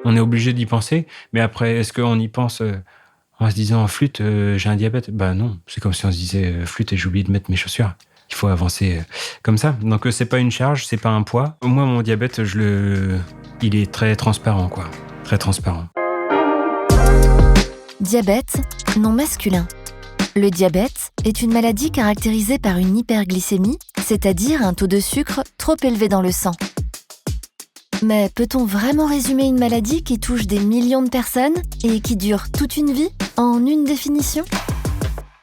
On est obligé d'y penser, mais après, est-ce qu'on y pense en se disant: «Flûte, j'ai un diabète»? Bah non, c'est comme si on se disait: «Flûte et j'ai oublié de mettre mes chaussures». Il faut avancer comme ça. Donc c'est pas une charge, c'est pas un poids. Moi, mon diabète, il est très transparent, quoi. Très transparent. Diabète, nom masculin. Le diabète est une maladie caractérisée par une hyperglycémie, c'est-à-dire un taux de sucre trop élevé dans le sang. Mais peut-on vraiment résumer une maladie qui touche des millions de personnes et qui dure toute une vie en une définition ?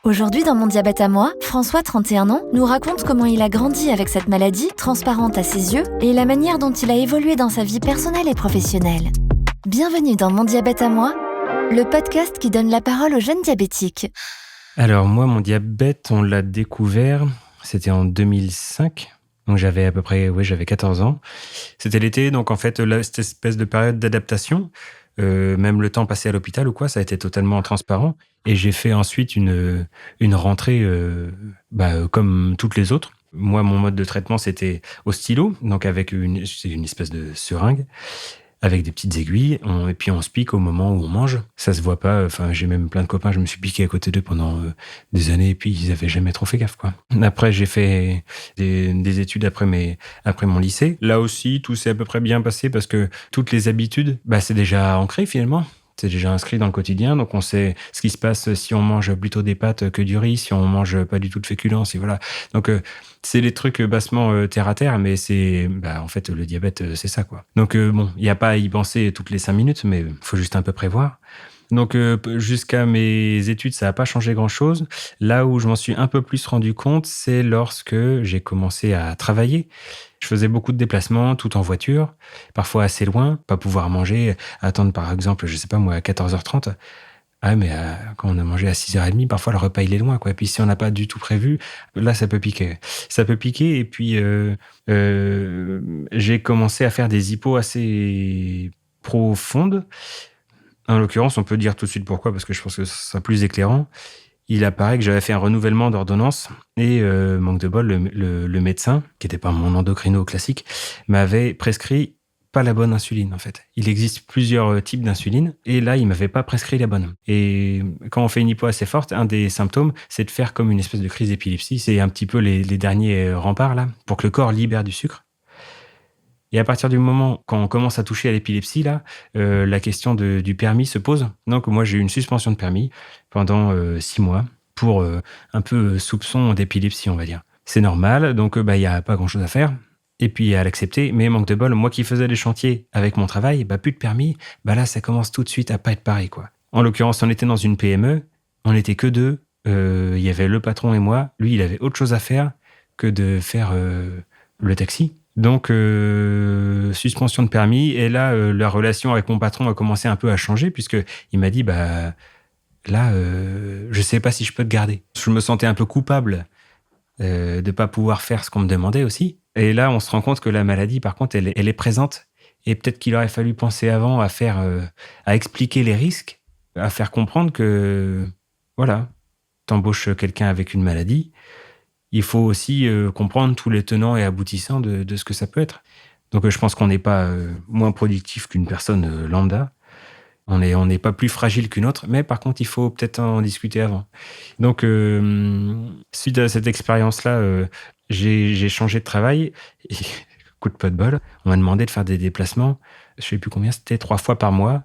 Aujourd'hui, dans Mon diabète à moi, François, 31 ans, nous raconte comment il a grandi avec cette maladie transparente à ses yeux et la manière dont il a évolué dans sa vie personnelle et professionnelle. Bienvenue dans Mon diabète à moi, le podcast qui donne la parole aux jeunes diabétiques. Alors moi, mon diabète, on l'a découvert, c'était en 2005. Donc j'avais 14 ans. C'était l'été, donc en fait, là, cette espèce de période d'adaptation, même le temps passé à l'hôpital ou quoi, ça a été totalement transparent. Et j'ai fait ensuite une rentrée comme toutes les autres. Moi, mon mode de traitement, c'était au stylo, donc c'est une espèce de seringue, avec des petites aiguilles, et puis on se pique au moment où on mange. Ça se voit pas, enfin j'ai même plein de copains, je me suis piqué à côté d'eux pendant des années, et puis ils avaient jamais trop fait gaffe, quoi. Après, j'ai fait des études après mon lycée. Là aussi, tout s'est à peu près bien passé parce que toutes les habitudes, c'est déjà ancré finalement. C'est déjà inscrit dans le quotidien, donc on sait ce qui se passe si on mange plutôt des pâtes que du riz, si on mange pas du tout de féculents, et voilà. Donc c'est les trucs bassement terre à terre, mais c'est en fait le diabète, c'est ça, quoi. Donc bon, il y a pas à y penser toutes les 5 minutes, mais faut juste un peu prévoir. Donc jusqu'à mes études, ça a pas changé grand-chose. Là où je m'en suis un peu plus rendu compte, c'est lorsque j'ai commencé à travailler. Je faisais beaucoup de déplacements, tout en voiture, parfois assez loin, pas pouvoir manger, attendre par exemple, je sais pas moi, à 14h30. Ah mais quand on a mangé à 6h30, parfois le repas il est loin, quoi. Et puis si on n'a pas du tout prévu, là ça peut piquer. Ça peut piquer, et puis j'ai commencé à faire des hypos assez profondes. En l'occurrence, on peut dire tout de suite pourquoi, parce que je pense que ce sera plus éclairant. Il apparaît que j'avais fait un renouvellement d'ordonnance et manque de bol, le médecin, qui n'était pas mon endocrino classique, m'avait prescrit pas la bonne insuline, en fait. Il existe plusieurs types d'insuline, et là, il m'avait pas prescrit la bonne. Et quand on fait une hypo assez forte, un des symptômes, c'est de faire comme une espèce de crise d'épilepsie. C'est un petit peu les derniers remparts, là, pour que le corps libère du sucre. Et à partir du moment quand on commence à toucher à l'épilepsie, là, la question du permis se pose. Donc moi, j'ai eu une suspension de permis pendant 6 mois pour un peu soupçon d'épilepsie, on va dire. C'est normal, donc il y a pas grand-chose à faire. Et puis à l'accepter, mais manque de bol, moi qui faisais les chantiers avec mon travail, plus de permis, là ça commence tout de suite à pas être pareil, quoi. En l'occurrence, on était dans une PME, on n'était que deux, il y avait le patron et moi. Lui, il avait autre chose à faire que de faire le taxi. Donc, suspension de permis. Et là, la relation avec mon patron a commencé un peu à changer, puisqu'il m'a dit, là, je sais pas si je peux te garder. Je me sentais un peu coupable de pas pouvoir faire ce qu'on me demandait aussi. Et là, on se rend compte que la maladie, par contre, elle est présente. Et peut-être qu'il aurait fallu penser avant à expliquer les risques, à faire comprendre que, voilà, t'embauches quelqu'un avec une maladie, il faut aussi comprendre tous les tenants et aboutissants de ce que ça peut être. Donc je pense qu'on n'est pas moins productif qu'une personne lambda. On n'est pas plus fragile qu'une autre, mais par contre, il faut peut-être en discuter avant. Donc, suite à cette expérience-là, j'ai changé de travail. Et, coup de pas de bol, on m'a demandé de faire des déplacements, je ne sais plus combien, c'était 3 fois par mois,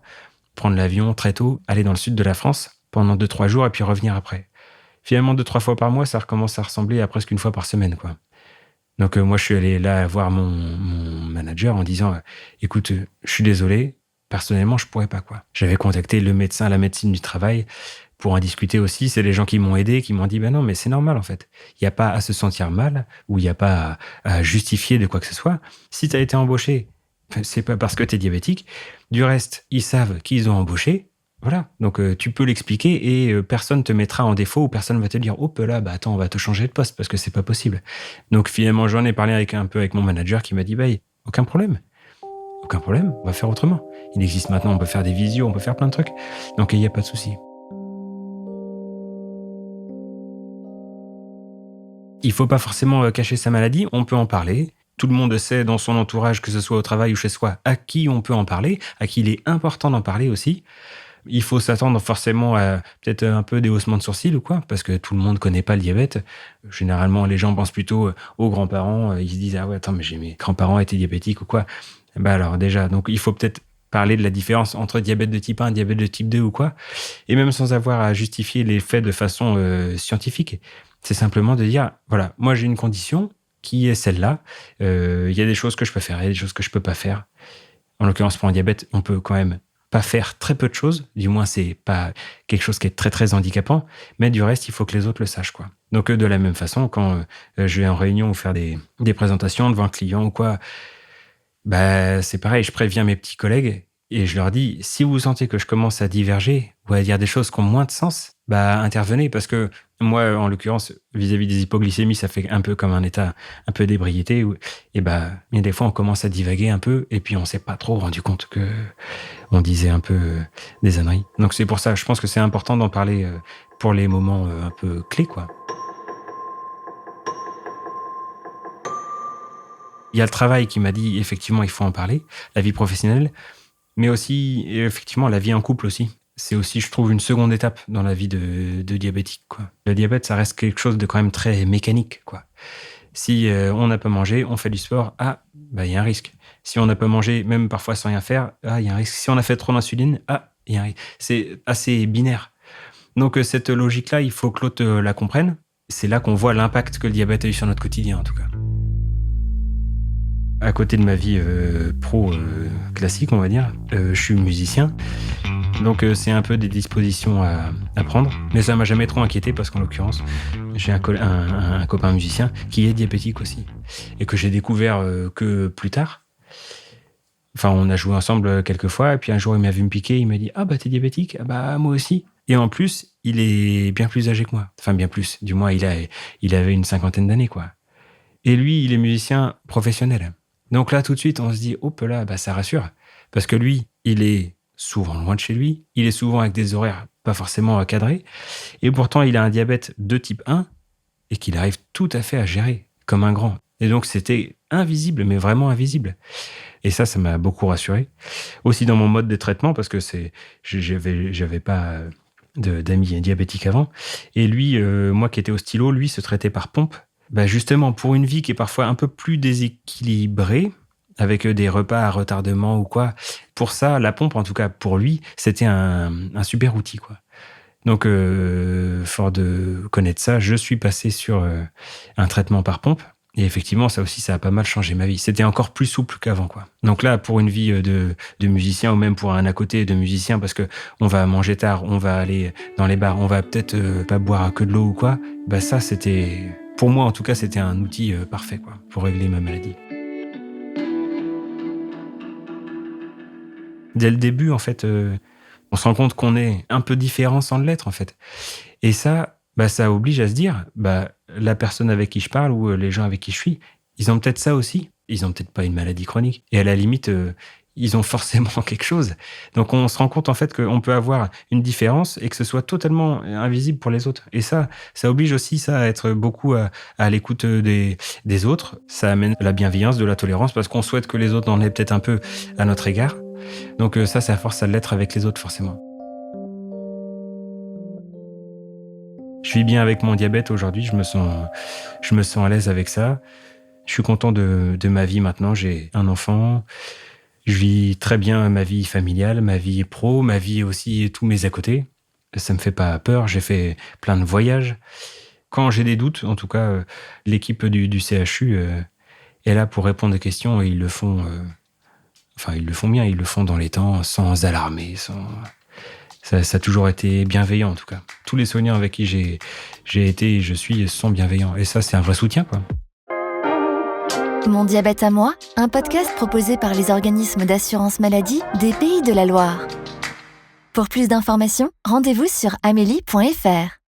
prendre l'avion très tôt, aller dans le sud de la France pendant 2-3 jours et puis revenir après. Finalement, 2-3 fois par mois, ça recommence à ressembler à presque une fois par semaine, quoi. Donc moi, je suis allé là voir mon manager en disant écoute, je suis désolé, personnellement, je pourrais pas, quoi. J'avais contacté le médecin, la médecine du travail pour en discuter aussi. C'est les gens qui m'ont aidé, qui m'ont dit non, mais c'est normal, en fait. Il n'y a pas à se sentir mal, ou il n'y a pas à justifier de quoi que ce soit. Si tu as été embauché, c'est pas parce que tu es diabétique. Du reste, ils savent qu'ils ont embauché. Voilà, donc tu peux l'expliquer et personne te mettra en défaut, ou personne va te dire hop là, attends, on va te changer de poste parce que c'est pas possible. Donc finalement, j'en ai parlé un peu avec mon manager qui m'a dit aucun problème, on va faire autrement. Il existe maintenant, on peut faire des visios, on peut faire plein de trucs, donc il n'y a pas de souci. Il faut pas forcément cacher sa maladie, on peut en parler. Tout le monde sait dans son entourage, que ce soit au travail ou chez soi, à qui on peut en parler, à qui il est important d'en parler aussi. Il faut s'attendre forcément à peut-être un peu des haussements de sourcils ou quoi, parce que tout le monde connaît pas le diabète. Généralement, les gens pensent plutôt aux grands-parents. Ils se disent « Ah ouais, attends, mais mes grands-parents étaient diabétiques ou quoi ?» Bah alors déjà, donc il faut peut-être parler de la différence entre diabète de type 1 et diabète de type 2 ou quoi, et même sans avoir à justifier les faits de façon scientifique. C'est simplement de dire, voilà, moi j'ai une condition qui est celle-là. Il y a des choses que je peux faire, il y a des choses que je peux pas faire. En l'occurrence, pour un diabète, on peut quand même pas faire très peu de choses. Du moins, c'est pas quelque chose qui est très, très handicapant. Mais du reste, il faut que les autres le sachent, quoi. Donc, de la même façon, quand je vais en réunion ou faire des présentations devant un client ou quoi, bah, c'est pareil, je préviens mes petits collègues et je leur dis, si vous sentez que je commence à diverger ou à dire des choses qui ont moins de sens, bah, intervenez, parce que moi, en l'occurrence, vis-à-vis des hypoglycémies, ça fait un peu comme un état un peu d'ébriété, et bah, il y a des fois, on commence à divaguer un peu, et puis on s'est pas trop rendu compte que on disait un peu des âneries. Donc c'est pour ça, je pense que c'est important d'en parler pour les moments un peu clés, quoi. Il y a le travail qui m'a dit, effectivement, il faut en parler, la vie professionnelle, mais aussi, effectivement, la vie en couple aussi. C'est aussi, je trouve, une seconde étape dans la vie de diabétique, quoi. Le diabète, ça reste quelque chose de quand même très mécanique, quoi. Si on n'a pas mangé, on fait du sport, bah, il y a un risque. Si on n'a pas mangé, même parfois sans rien faire, il y a un risque. Si on a fait trop d'insuline, il y a un risque. C'est assez binaire. Donc, cette logique-là, il faut que l'autre la comprenne. C'est là qu'on voit l'impact que le diabète a eu sur notre quotidien, en tout cas. À côté de ma vie pro classique, on va dire, je suis musicien. Donc c'est un peu des dispositions à prendre. Mais ça m'a jamais trop inquiété parce qu'en l'occurrence, j'ai un copain musicien qui est diabétique aussi. Et que j'ai découvert que plus tard. Enfin, on a joué ensemble quelques fois. Et puis un jour, il m'a vu me piquer. Il m'a dit « Ah bah t'es diabétique ?» « Ah bah moi aussi. » Et en plus, il est bien plus âgé que moi. Enfin bien plus. Du moins, il avait une 50aine d'années, quoi. Et lui, il est musicien professionnel. Donc là, tout de suite, on se dit, hop là, bah, ça rassure. Parce que lui, il est souvent loin de chez lui. Il est souvent avec des horaires pas forcément cadrés. Et pourtant, il a un diabète de type 1 et qu'il arrive tout à fait à gérer comme un grand. Et donc, c'était invisible, mais vraiment invisible. Et ça m'a beaucoup rassuré. Aussi dans mon mode de traitement, parce que j'avais pas d'amis diabétiques avant. Et lui, moi qui étais au stylo, lui se traitait par pompe. Bah justement, pour une vie qui est parfois un peu plus déséquilibrée, avec des repas à retardement ou quoi, pour ça, la pompe, en tout cas pour lui, c'était un super outil, quoi. Donc, fort de connaître ça, je suis passé sur un traitement par pompe. Et effectivement, ça aussi, ça a pas mal changé ma vie. C'était encore plus souple qu'avant, quoi. Donc là, pour une vie de musicien, ou même pour un à côté de musicien, parce que on va manger tard, on va aller dans les bars, on va peut-être pas boire que de l'eau ou quoi, bah ça, c'était... Pour moi, en tout cas, c'était un outil parfait, quoi, pour régler ma maladie. Dès le début, en fait, on se rend compte qu'on est un peu différent sans l'être, en fait. Et ça, bah, ça oblige à se dire, bah, la personne avec qui je parle ou les gens avec qui je suis, ils ont peut-être ça aussi. Ils ont peut-être pas une maladie chronique. Et à la limite, ils ont forcément quelque chose. Donc, on se rend compte, en fait, qu'on peut avoir une différence et que ce soit totalement invisible pour les autres. Et ça oblige aussi ça à être beaucoup à l'écoute des autres. Ça amène la bienveillance, de la tolérance, parce qu'on souhaite que les autres en aient peut-être un peu à notre égard. Donc, ça force à l'être avec les autres, forcément. Je suis bien avec mon diabète aujourd'hui. Je me sens à l'aise avec ça. Je suis content de ma vie maintenant. J'ai un enfant. Je vis très bien ma vie familiale, ma vie pro, ma vie aussi, tous mes à côté. Ça me fait pas peur, j'ai fait plein de voyages. Quand j'ai des doutes, en tout cas, l'équipe du CHU est là pour répondre aux questions et ils le font bien, ils le font dans les temps, sans alarmer, Ça a toujours été bienveillant, en tout cas. Tous les soignants avec qui j'ai été et je suis sont bienveillants. Et ça, c'est un vrai soutien, quoi. Mon diabète à moi, un podcast proposé par les organismes d'assurance maladie des Pays de la Loire. Pour plus d'informations, rendez-vous sur amélie.fr.